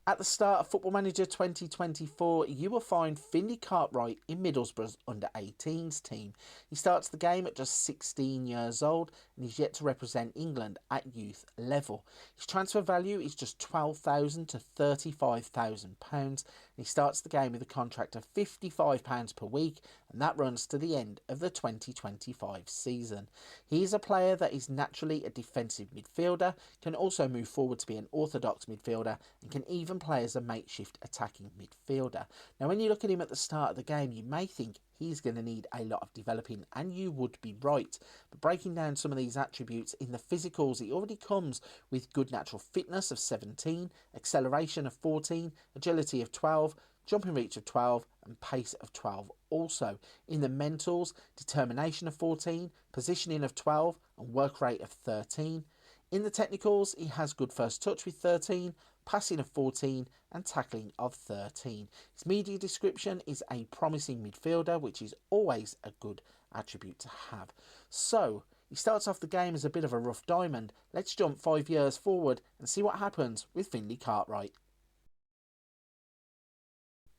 At the start of Football Manager 2024, you will find Finlay Cartwright in Middlesbrough's under-18s team. He starts the game at just 16 years old and he's yet to represent England at youth level. His transfer value is just £12,000 to £35,000 and he starts the game with a contract of £55 per week, and that runs to the end of the 2025 season. He is a player that is naturally a defensive midfielder, can also move forward to be an orthodox midfielder and can even play as a makeshift attacking midfielder. Now, when you look at him at the start of the game, you may think he's going to need a lot of developing, and you would be right. But breaking down some of these attributes in the physicals, he already comes with good natural fitness of 17, acceleration of 14, agility of 12, jumping reach of 12 and pace of 12 also. In the mentals, determination of 14, positioning of 12 and work rate of 13. In the technicals, he has good first touch with 13, passing of 14 and tackling of 13. His media description is a promising midfielder, which is always a good attribute to have. So, he starts off the game as a bit of a rough diamond. Let's jump 5 years forward and see what happens with Finlay Cartwright.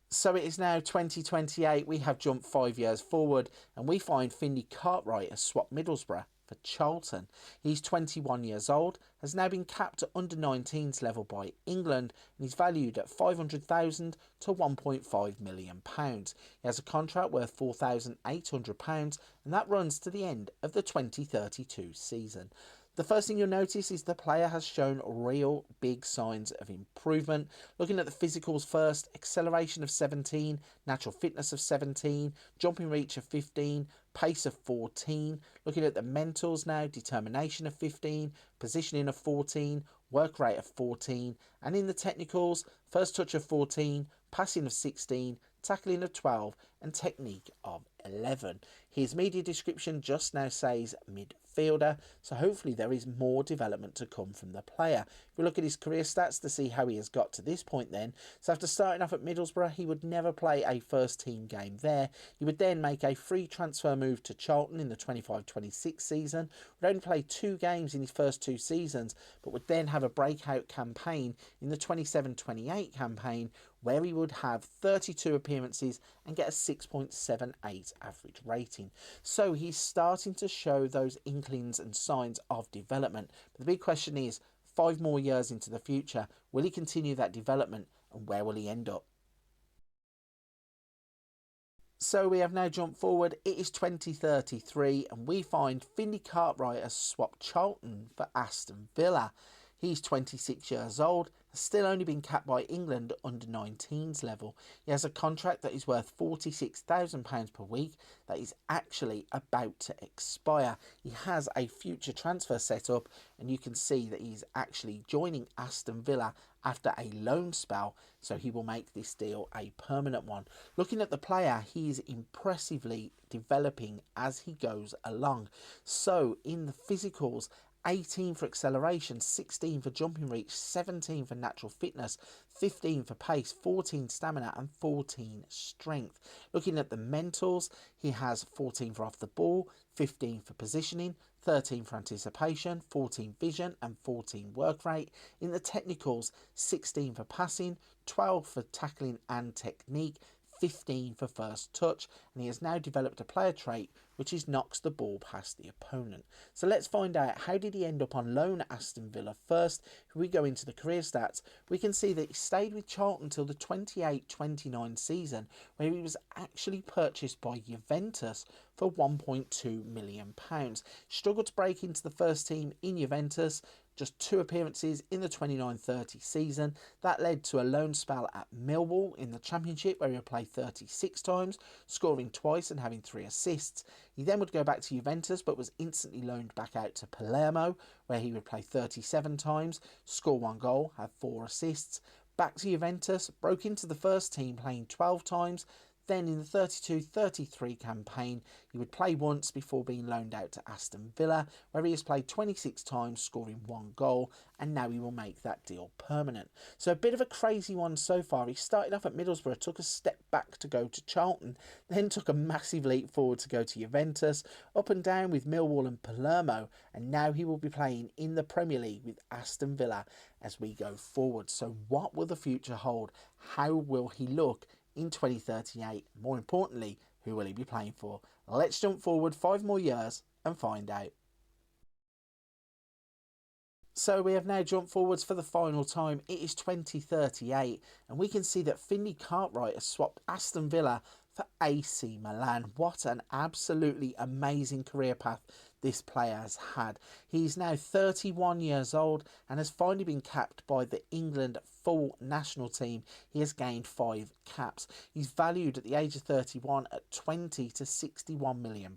So it is now 2028, we have jumped 5 years forward and we find Finlay Cartwright has swapped Middlesbrough for Charlton. He's 21 years old, has now been capped at under-19s level by England and he's valued at £500,000 to £1.5 million. He has a contract worth £4,800 and that runs to the end of the 2032 season. The first thing you'll notice is the player has shown real big signs of improvement. Looking at the physicals first, acceleration of 17, natural fitness of 17, jumping reach of 15, pace of 14. Looking at the mentals now, determination of 15, positioning of 14, work rate of 14. And in the technicals, first touch of 14, passing of 16, tackling of 12 and technique of 11. His media description just now says midfielder, so hopefully there is more development to come from the player. If we look at his career stats to see how he has got to this point then, so after starting off at Middlesbrough, he would never play a first team game there. He would then make a free transfer move to Charlton in the 25-26 season, would only play 2 games in his first 2 seasons, but would then have a breakout campaign in the 27-28 campaign where he would have 32 appearances and get a 6.78 average rating. So he's starting to show those inklings and signs of development. But the big question is, 5 more years into the future, will he continue that development and where will he end up? So we have now jumped forward. It is 2033 and we find Finlay Cartwright has swapped Charlton for Aston Villa. He's 26 years old, has still only been capped by England under 19s level. He has a contract that is worth £46,000 per week that is actually about to expire. He has a future transfer set up and you can see that he's actually joining Aston Villa after a loan spell, so he will make this deal a permanent one. Looking at the player, he is impressively developing as he goes along. So in the physicals, 18 for acceleration, 16 for jumping reach, 17 for natural fitness, 15 for pace, 14 stamina and 14 strength. Looking at the mentals, he has 14 for off the ball, 15 for positioning, 13 for anticipation, 14 vision and 14 work rate. In the technicals, 16 for passing, 12 for tackling and technique, 15 for first touch, and he has now developed a player trait which is knocks the ball past the opponent. So let's find out, how did he end up on loan at Aston Villa first? If we go into the career stats, we can see that he stayed with Charlton until the 28-29 season, where he was actually purchased by Juventus for £1.2 million. Struggled to break into the first team in Juventus, just 2 appearances in the 29-30 season. That led to a loan spell at Millwall in the Championship, where he would play 36 times, scoring twice and having 3 assists. He then would go back to Juventus, but was instantly loaned back out to Palermo, where he would play 37 times, score 1 goal, have 4 assists. Back to Juventus, broke into the first team playing 12 times, Then in the 32-33 campaign, he would play once before being loaned out to Aston Villa, where he has played 26 times, scoring 1 goal, and now he will make that deal permanent. So a bit of a crazy one so far. He started off at Middlesbrough, took a step back to go to Charlton, then took a massive leap forward to go to Juventus, up and down with Millwall and Palermo, and now he will be playing in the Premier League with Aston Villa as we go forward. So what will the future hold? How will he look in 2038? More importantly, who will he be playing for? Let's jump forward 5 more years and find out. So we have now jumped forwards for the final time. It is 2038, and we can see that Finlay Cartwright has swapped Aston Villa for AC Milan. What an absolutely amazing career path this player has had. He's now 31 years old and has finally been capped by the England full national team. He has gained 5 caps. He's valued at the age of 31 at £20 to £61 million.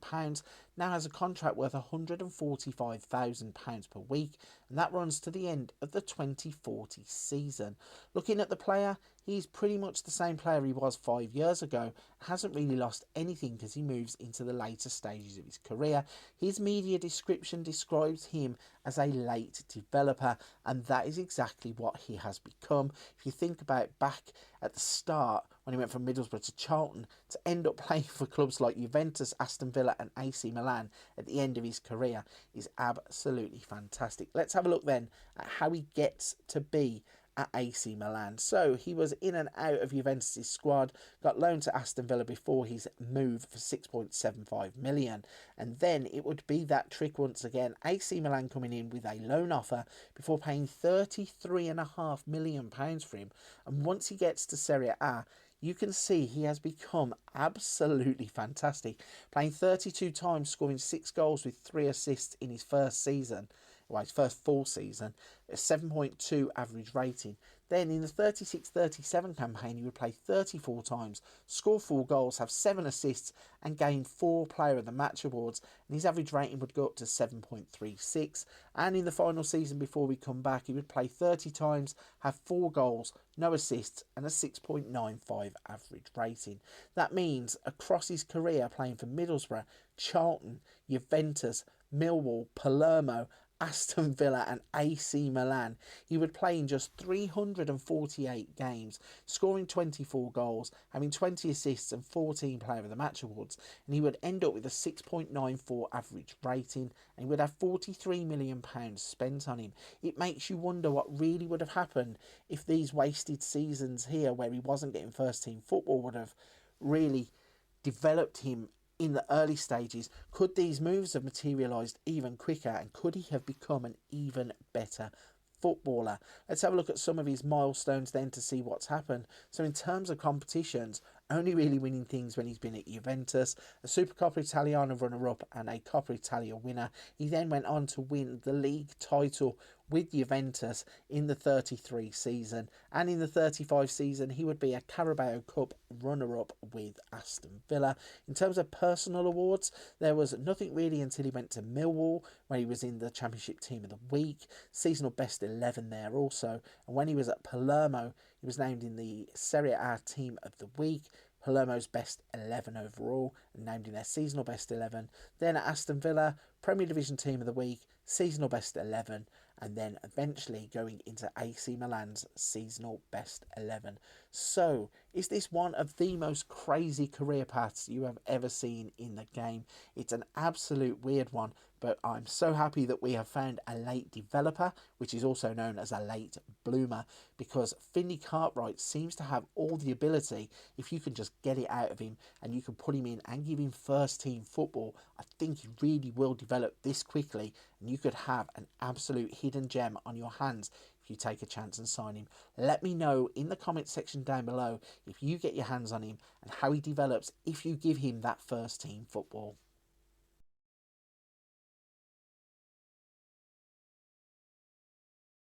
Now has a contract worth £145,000 per week, and that runs to the end of the 2040 season. Looking at the player, he's pretty much the same player he was 5 years ago. Hasn't really lost anything because he moves into the later stages of his career. His media description describes him as a late developer, and that is exactly what he has become. If you think about back at the start, when he went from Middlesbrough to Charlton, to end up playing for clubs like Juventus, Aston Villa and AC Milan at the end of his career is absolutely fantastic. Let's have a look then at how he gets to be at AC Milan. So he was in and out of Juventus' squad, got loaned to Aston Villa before his move for 6.75 million, and then it would be that trick once again. AC Milan coming in with a loan offer before paying £33.5 million for him, and once he gets to Serie A, you can see he has become absolutely fantastic, playing 32 times, scoring 6 goals with 3 assists in his first season. Well, his first full season, a 7.2 average rating. Then in the 36-37 campaign, he would play 34 times, score 4 goals, have 7 assists, and gain 4 Player of the Match awards. And his average rating would go up to 7.36. And in the final season, before we come back, he would play 30 times, have 4 goals, no assists, and a 6.95 average rating. That means across his career, playing for Middlesbrough, Charlton, Juventus, Millwall, Palermo, Aston Villa and AC Milan, he would play in just 348 games, scoring 24 goals, having 20 assists and 14 Player of the Match awards, and he would end up with a 6.94 average rating, and he would have £43 million spent on him. It makes you wonder what really would have happened if these wasted seasons here, where he wasn't getting first team football, would have really developed him in the early stages. Could these moves have materialised even quicker, and could he have become an even better footballer? Let's have a look at some of his milestones then to see what's happened. So in terms of competitions, only really winning things when he's been at Juventus, a Supercoppa Italiana runner-up and a Coppa Italia winner. He then went on to win the league title with Juventus in the 33 season, and in the 35 season he would be a Carabao Cup runner-up with Aston Villa. In terms of personal awards, there was nothing really until he went to Millwall, where he was in the Championship Team of the Week, seasonal best 11 there also, and when he was at Palermo he was named in the Serie A Team of the Week, Palermo's best 11 overall, and named in their seasonal best 11. Then at Aston Villa, Premier Division Team of the Week, seasonal best 11, and then eventually going into AC Milan's seasonal best 11. So, is this one of the most crazy career paths you have ever seen in the game? It's an absolute weird one, but I'm so happy that we have found a late developer, which is also known as a late bloomer, because Finlay Cartwright seems to have all the ability. If you can just get it out of him and you can put him in and give him first team football, I think he really will develop this quickly, and you could have an absolute hidden gem on your hands if you take a chance and sign him. Let me know in the comment section down below if you get your hands on him and how he develops if you give him that first team football.